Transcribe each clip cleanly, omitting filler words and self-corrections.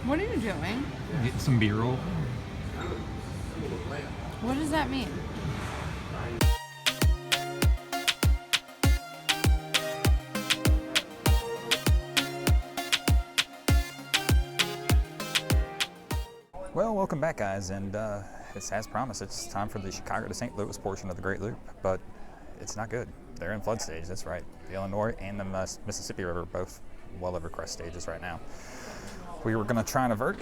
What are you doing? Get some B-roll. What does that mean? Well, welcome back, guys, and it's as promised. It's time for the Chicago to St. Louis portion of the Great Loop, but it's not good. They're in flood stage. That's right. The Illinois and the Mississippi River are both well over crest stages right now. We were going to try and avert,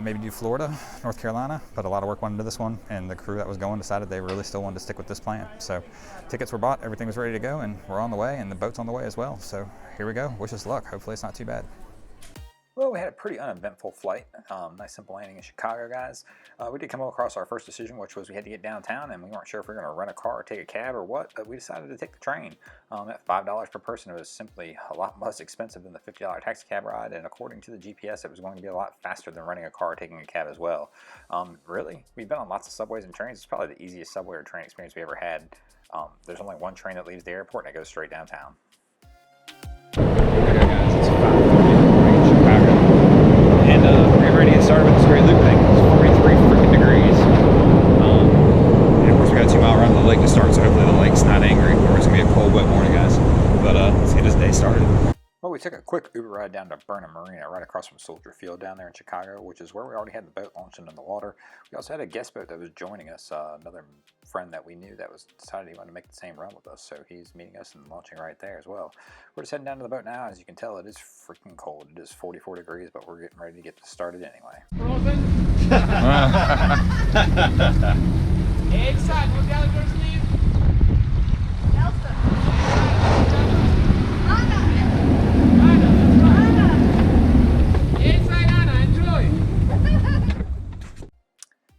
maybe do Florida, North Carolina, but a lot of work went into this one, and the crew that was going decided they really still wanted to stick with this plan. So tickets were bought, everything was ready to go, and we're on the way, and the boat's on the way as well. So here we go. Wish us luck. Hopefully it's not too bad. Well, we had a pretty uneventful flight. Nice simple landing in Chicago, guys. We did come across our first decision, which was we had to get downtown, and we weren't sure if we were going to rent a car or take a cab or what, but we decided to take the train. At $5 per person, it was simply a lot less expensive than the $50 taxi cab ride, and according to the GPS, it was going to be a lot faster than renting a car or taking a cab as well. Really, we've been on lots of subways and trains. It's probably the easiest subway or train experience we ever had. There's only one train that leaves the airport, and it goes straight downtown. We're ready to get started with this great loop thing. It's 43 freaking degrees. And of course we got a 2-mile run to the lake to start, so hopefully the lake's not angry, or it's gonna be a cold, wet morning, guys. But let's get this day started. Well, we took a quick Uber ride down to Burnham Marina, right across from Soldier Field down there in Chicago, which is where we already had the boat launched into the water. We also had a guest boat that was joining us, another friend that we knew that was decided he wanted to make the same run with us, so he's meeting us and launching right there as well. We're just heading down to the boat now. As you can tell, it is freaking cold. It is 44 degrees, but we're getting ready to get this started anyway. Inside, what Gallagher's leave?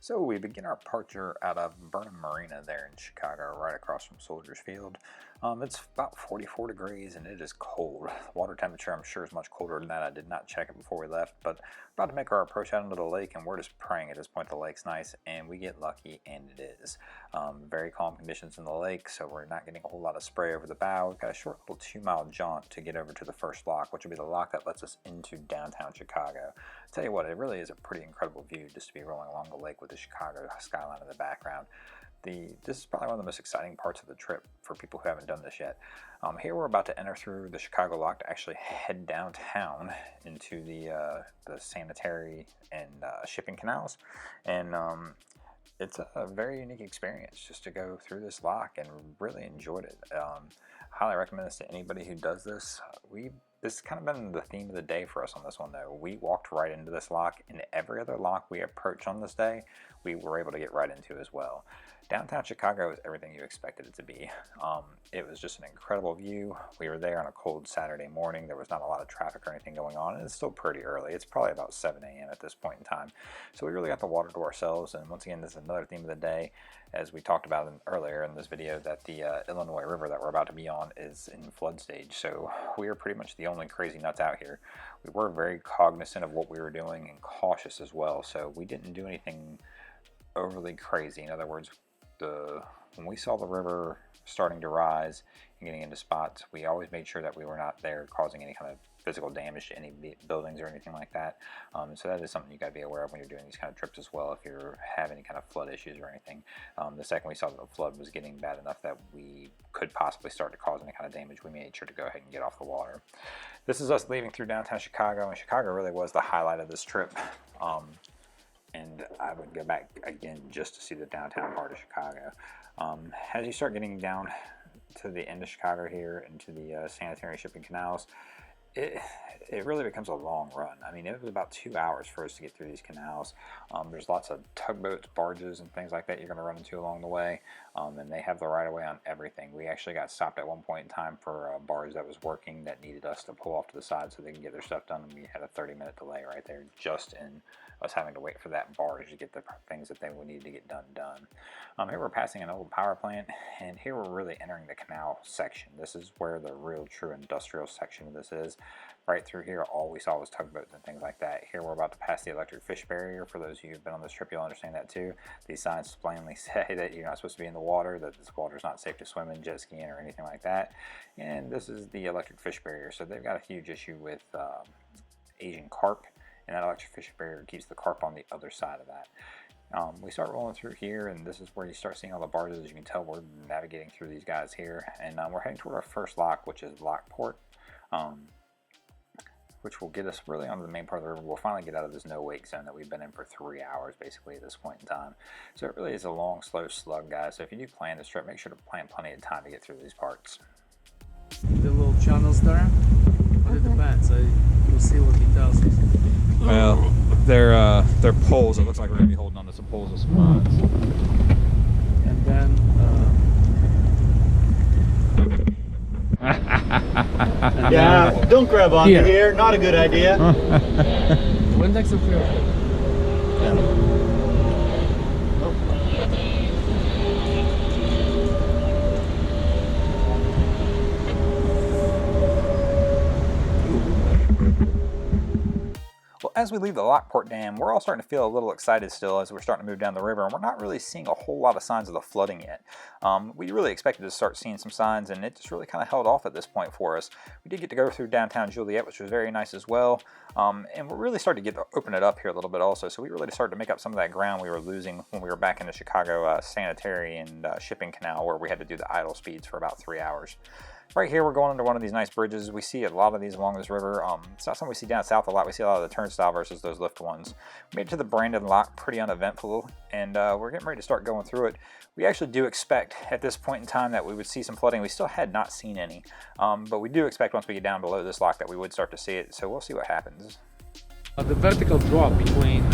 So we begin our departure out of Burnham Marina there in Chicago, right across from Soldiers Field. It's about 44 degrees and it is cold. The water temperature, I'm sure, is much colder than that. I did not check it before we left, but we're about to make our approach out into the lake, and we're just praying at this point the lake's nice, and we get lucky, and it is. Very calm conditions in the lake, so we're not getting a whole lot of spray over the bow. We've got a short little 2-mile jaunt to get over to the first lock, which will be the lock that lets us into downtown Chicago. Tell you what, it really is a pretty incredible view just to be rolling along the lake with the Chicago skyline in the background. This is probably one of the most exciting parts of the trip for people who haven't done this yet. Here we're about to enter through the Chicago lock to actually head downtown into the sanitary and shipping canals, and it's a very unique experience just to go through this lock, and really enjoyed it. Highly recommend this to anybody who does this. This has kind of been the theme of the day for us on this one, though. We walked right into this lock, and every other lock we approached on this day, we were able to get right into as well. Downtown Chicago is everything you expected it to be. It was just an incredible view. We were there on a cold Saturday morning. There was not a lot of traffic or anything going on, and it's still pretty early. It's probably about 7 a.m. at this point in time. So we really got the water to ourselves, and once again, this is another theme of the day. As we talked about earlier in this video, that the Illinois River that we're about to be on is in flood stage, so we are pretty much the only crazy nuts out here. We were very cognizant of what we were doing and cautious as well, so we didn't do anything overly crazy. In other words, when we saw the river starting to rise and getting into spots, we always made sure that we were not there causing any kind of physical damage to any buildings or anything like that. So that is something you got to be aware of when you're doing these kind of trips as well, if you have any kind of flood issues or anything. The second we saw that the flood was getting bad enough that we could possibly start to cause any kind of damage, we made sure to go ahead and get off the water. This is us leaving through downtown Chicago, and Chicago really was the highlight of this trip. And I would go back again just to see the downtown part of Chicago. As you start getting down to the end of Chicago here, into the sanitary shipping canals, it really becomes a long run. I mean, it was about 2 hours for us to get through these canals. There's lots of tugboats, barges, and things like that you're going to run into along the way, and they have the right of way on everything. We actually got stopped at one point in time for a barge that was working that needed us to pull off to the side so they can get their stuff done, and we had a 30-minute delay right there just in us having to wait for that barge to get the things that they would need to get done. Here we're passing an old power plant, and here we're really entering the canal section. This is where the real true industrial section of this is. Right through here, all we saw was tugboats and things like that. Here we're about to pass the electric fish barrier. For those of you who've been on this trip, you'll understand that too. These signs plainly say that you're not supposed to be in the water, that this water is not safe to swim in, jet skiing, or anything like that. And this is the electric fish barrier. So they've got a huge issue with Asian carp, and that electric fishing barrier keeps the carp on the other side of that. We start rolling through here, and this is where you start seeing all the barges. As you can tell, we're navigating through these guys here, and we're heading toward our first lock, which is Lockport, which will get us really onto the main part of the river. We'll finally get out of this no-wake zone that we've been in for 3 hours, basically, at this point in time. So it really is a long, slow slug, guys. So if you do plan this trip, make sure to plan plenty of time to get through these parts. The little channels there, but it depends. We'll see what he tells us. Well, they're poles. It looks like we're going to be holding on to some poles with some lines. And then yeah, don't grab onto here. Not a good idea. Windex of fuel. Yeah. As we leave the Lockport Dam, we're all starting to feel a little excited still as we're starting to move down the river, and we're not really seeing a whole lot of signs of the flooding yet. We really expected to start seeing some signs, and it just really kind of held off at this point for us. We did get to go through downtown Juliet, which was very nice as well, and we're really starting to open it up here a little bit also, so we really started to make up some of that ground we were losing when we were back in the Chicago sanitary and shipping canal, where we had to do the idle speeds for about 3 hours. Right here, we're going under one of these nice bridges. We see a lot of these along this river. It's not something we see down south a lot. We see a lot of the turnstile versus those lift ones. We made it to the Brandon Lock pretty uneventful, and we're getting ready to start going through it. We actually do expect at this point in time that we would see some flooding. We still had not seen any, but we do expect once we get down below this lock that we would start to see it, so we'll see what happens. The vertical drop between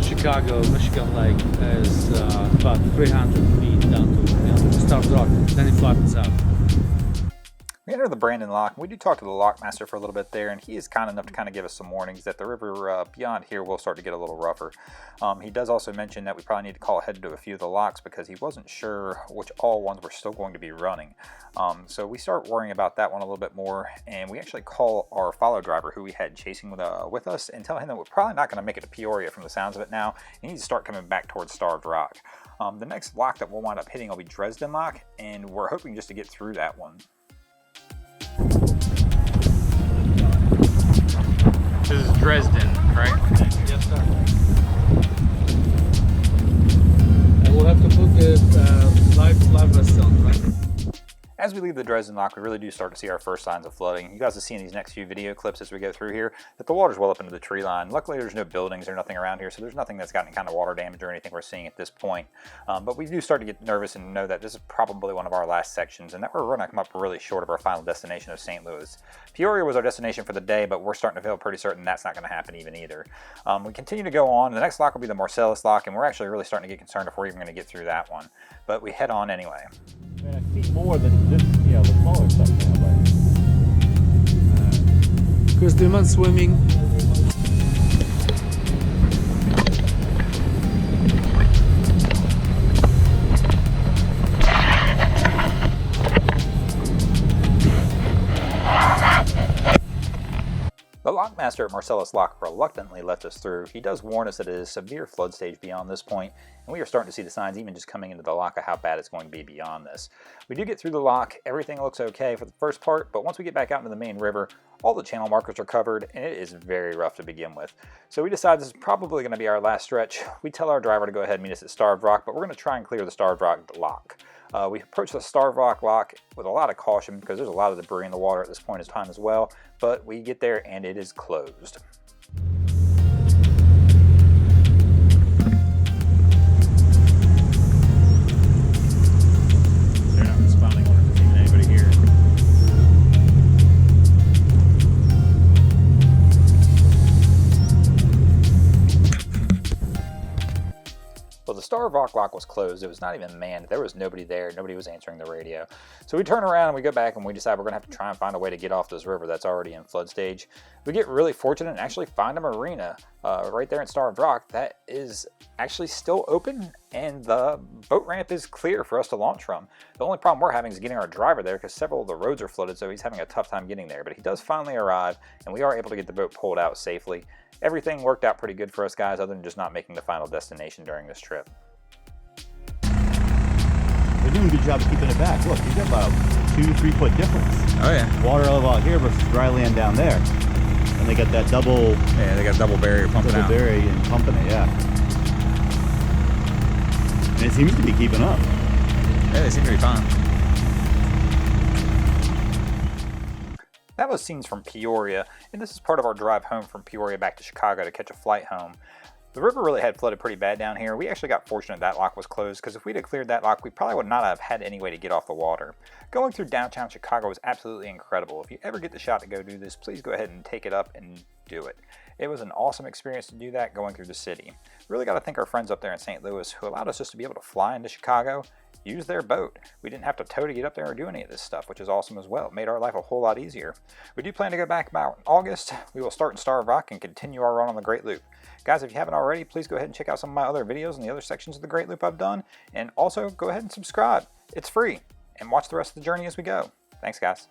Chicago and Michigan Lake is about 300 feet down to Starved Rock, then it flattens out. We enter the Brandon Lock, and we do talk to the lockmaster for a little bit there, and he is kind enough to kind of give us some warnings that the river beyond here will start to get a little rougher. He does also mention that we probably need to call ahead to a few of the locks because he wasn't sure which all ones were still going to be running. So we start worrying about that one a little bit more, and we actually call our follow driver who we had chasing with us and tell him that we're probably not going to make it to Peoria from the sounds of it now. He needs to start coming back towards Starved Rock. The next lock that we'll wind up hitting will be Dresden Lock, and we're hoping just to get through that one. This is Dresden, right? Yes, sir. And we'll have to put the live vest on, right? As we leave the Dresden Lock, we really do start to see our first signs of flooding. You guys will see in these next few video clips as we go through here that the water's well up into the tree line. Luckily, there's no buildings or nothing around here, so there's nothing that's got any kind of water damage or anything we're seeing at this point. But we do start to get nervous and know that this is probably one of our last sections and that we're going to come up really short of our final destination of St. Louis. Peoria was our destination for the day, but we're starting to feel pretty certain that's not going to happen even either. We continue to go on. The next lock will be the Marcellus Lock, and we're actually really starting to get concerned if we're even going to get through that one. But we head on anyway. Man, I see more than this, the smaller stuff now, but Chris Duman swimming. The lockmaster at Marcellus Lock reluctantly lets us through. He does warn us that it is a severe flood stage beyond this point, and we are starting to see the signs even just coming into the lock of how bad it's going to be beyond this. We do get through the lock, everything looks okay for the first part, but once we get back out into the main river, all the channel markers are covered, and it is very rough to begin with. So we decide this is probably going to be our last stretch. We tell our driver to go ahead and meet us at Starved Rock, but we're going to try and clear the Starved Rock lock. We approach the Starved Rock lock with a lot of caution because there's a lot of debris in the water at this point in time as well, but we get there and it is closed. they're not responding when there's even anybody here. Well, the Starved Rock lock was closed. It was not even manned. There was nobody there. Nobody was answering the radio. So we turn around and we go back and we decide we're going to have to try and find a way to get off this river that's already in flood stage. We get really fortunate and actually find a marina right there in Starved Rock that is actually still open, and the boat ramp is clear for us to launch from. The only problem we're having is getting our driver there because several of the roads are flooded, so he's having a tough time getting there. But he does finally arrive, and we are able to get the boat pulled out safely. Everything worked out pretty good for us, guys, other than just not making the final destination during this trip. They're doing a good job of keeping it back. Look, you got about a 2-3 foot difference. Oh yeah. Water level out here versus dry land down there. And they got that double. Yeah, they got double barrier pumping double out. barrier and pumping it. Yeah. And it seems to be keeping up. Yeah, they seem to be fine. That was scenes from Peoria, and this is part of our drive home from Peoria back to Chicago to catch a flight home. The river really had flooded pretty bad down here. We actually got fortunate that lock was closed, because if we'd have cleared that lock, we probably would not have had any way to get off the water. Going through downtown Chicago was absolutely incredible. If you ever get the shot to go do this, please go ahead and take it up and do it. It was an awesome experience to do that going through the city. Really got to thank our friends up there in St. Louis who allowed us just to be able to fly into Chicago, use their boat. We didn't have to tow to get up there or do any of this stuff, which is awesome as well. It made our life a whole lot easier. We do plan to go back about August. We will start in Starved Rock and continue our run on the Great Loop. Guys, if you haven't already, please go ahead and check out some of my other videos in the other sections of the Great Loop I've done. And also go ahead and subscribe. It's free. And watch the rest of the journey as we go. Thanks, guys.